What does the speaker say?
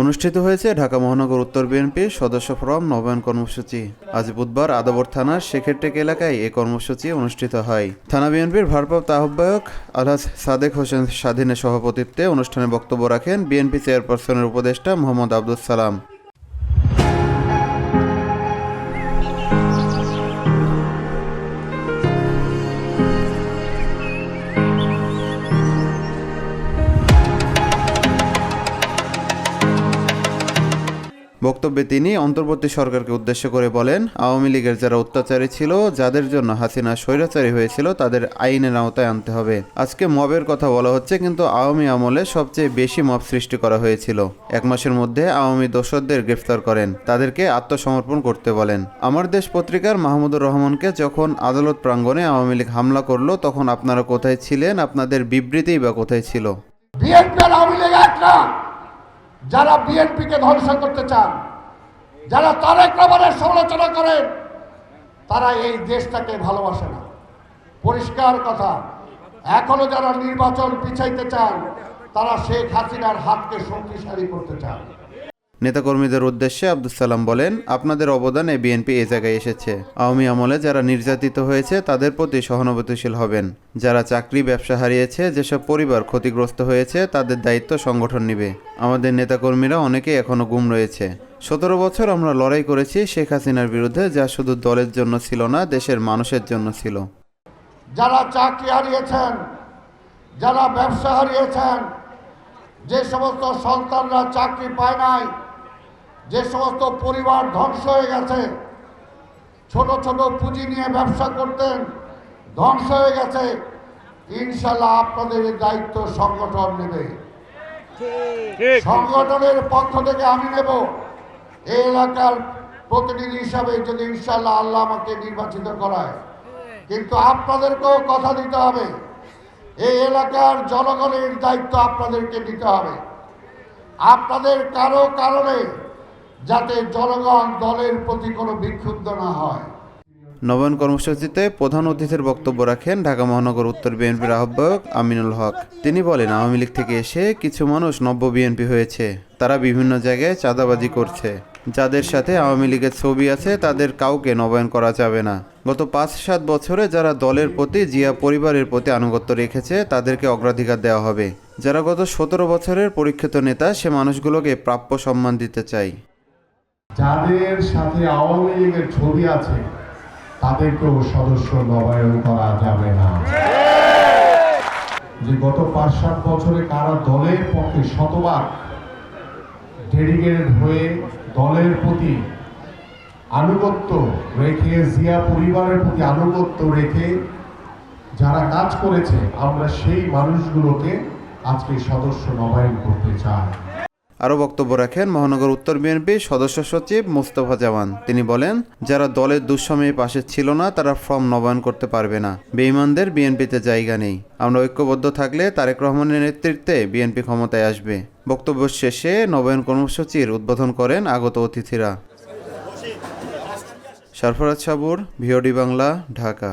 অনুষ্ঠিত হয়েছে ঢাকা মহানগর উত্তর বিএনপির সদস্য ফোরাম নবায়ন কর্মসূচি। আজ বুধবার আদাবর থানার শেখেরটেক এলাকায় এই কর্মসূচি অনুষ্ঠিত হয়। থানা বিএনপির ভারপ্রাপ্ত আহ্বায়ক আলহাজ সাদেক হোসেন স্বাধীনের সভাপতিত্বে অনুষ্ঠানে বক্তব্য রাখেন বিএনপি চেয়ারপারসনের উপদেষ্টা মোহাম্মদ আব্দুস সালাম। বক্তব্যে তিনি অন্তর্বর্তী সরকারকে উদ্দেশ্য করে বলেন, আওয়ামী লীগের যারা অত্যাচারী ছিল, যাদের জন্য হাসিনা স্বৈরাচারী হয়েছিল, তাদের আইনের আওতায় আনতে হবে। আজকে মবের কথা বলা হচ্ছে, কিন্তু আওয়ামী আমলে সবচেয়ে বেশি মব সৃষ্টি করা হয়েছিল। 1 মাসের মধ্যে আওয়ামী দোসরদের গ্রেফতার করেন, তাদেরকে আত্মসমর্পণ করতে বলেন। আমার দেশ পত্রিকার মাহমুদুর রহমানকে যখন আদালত প্রাঙ্গণে আওয়ামী লীগ হামলা করলো, তখন আপনারা কোথায় ছিলেন? আপনাদের বিবৃতিই বা কোথায় ছিল? যারা বিএনপিকে ধ্বংস করতে চান, যারা তারেক রহমানের সমালোচনা করেন, তারা এই দেশটাকে ভালোবাসে না। পরিষ্কার কথা। এখনো যারা নির্বাচন পিছাইতে চান, তারা শেখ হাসিনার হাতকে শক্তিশালী করতে চান। নেতাকর্মীদের উদ্দেশ্যে আব্দুস সালাম বলেন, আপনাদের অবদানে বিএনপি এ জায়গায় এসেছে। আওয়ামী আমলে যারা নির্যাতিত হয়েছে, তাদের প্রতি সহানুভূতিশীল হবেন। যারা চাকরি ব্যবসা হারিয়েছে, যেসব পরিবার ক্ষতিগ্রস্ত হয়েছে, তাদের দায়িত্ব সংগঠন নেবে। আমাদের নেতাকর্মীরা অনেকেই এখনো গুম রয়েছে। 17 বছর আমরা লড়াই করেছি শেখ হাসিনার বিরুদ্ধে, যা শুধু দলের জন্য ছিল না, দেশের মানুষের জন্য ছিল। যারা চাকরি হারিয়েছেন, যারা ব্যবসা হারিয়েছেন, যে সমস্ত সন্তানরা চাকরি পায় নাই, যে সমস্ত পরিবার ধ্বংস হয়ে গেছে, ছোট ছোট পুঁজি নিয়ে ব্যবসা করতেন, ধ্বংস হয়ে গেছে, ইনশাল্লাহ আপনাদের দায়িত্ব সংগঠন নেবে। সংগঠনের পক্ষ থেকে আমি নেব। এই এলাকার প্রতিনিধি হিসাবে যদি ইনশাল্লাহ আল্লাহ আমাকে নির্বাচিত করায়, কিন্তু আপনাদেরকেও কথা দিতে হবে। এই এলাকার জনগণের দায়িত্ব আপনাদেরকে নিতে হবে। আপনাদের কারো কারণে যাতে জনগণ দলের প্রতি কোনো বিক্ষুব্ধ না হয়। নবায়ন কর্মসূচিতে প্রধান অতিথির বক্তব্য রাখেন ঢাকা মহানগর উত্তর বিএনপির আহ্বায়ক আমিনুল হক। তিনি বলেন, আওয়ামী লীগ থেকে এসে কিছু মানুষ নব্য বিএনপি হয়েছে। তারা বিভিন্ন জায়গায় চাঁদাবাজি করছে। যাদের সাথে আওয়ামী লীগের ছবি আছে, তাদের কাউকে নবায়ন করা যাবে না। গত 5-7 বছরে যারা দলের প্রতি, জিয়া পরিবারের প্রতি আনুগত্য রেখেছে, তাদেরকে অগ্রাধিকার দেওয়া হবে। যারা গত 17 বছরের পরীক্ষিত নেতা, সে মানুষগুলোকে প্রাপ্য সম্মান দিতে চাই। যাদের সাথে আওয়ামী লীগের ছবি আছে, তাদেরকেও সদস্য নবায়ন করা যাবে না। যে গত 5-7 বছরে কারা দলের পক্ষে শতভাগ ডেডিকেটেড হয়ে দলের প্রতি আনুগত্য রেখে, জিয়া পরিবারের প্রতি আনুগত্য রেখে যারা কাজ করেছে, আমরা সেই মানুষগুলোকে আজকে সদস্য নবায়ন করতে চাই। আরও বক্তব্য রাখেন মহানগর উত্তর বিএনপির সদস্য সচিব মোস্তফা জামান। তিনি বলেন, যারা দলের দুঃসময়ে পাশে ছিল না, তারা ফর্ম নবায়ন করতে পারবে না। বেঈমানদের বিএনপিতে জায়গা নেই। আমরা ঐক্যবদ্ধ থাকলে তারেক রহমানের নেতৃত্বে বিএনপি ক্ষমতায় আসবে। বক্তব্য শেষে নবায়ন কর্মসূচির উদ্বোধন করেন আগত অতিথিরা। সরফরাজ সাবুর, ভিওডি বাংলা, ঢাকা।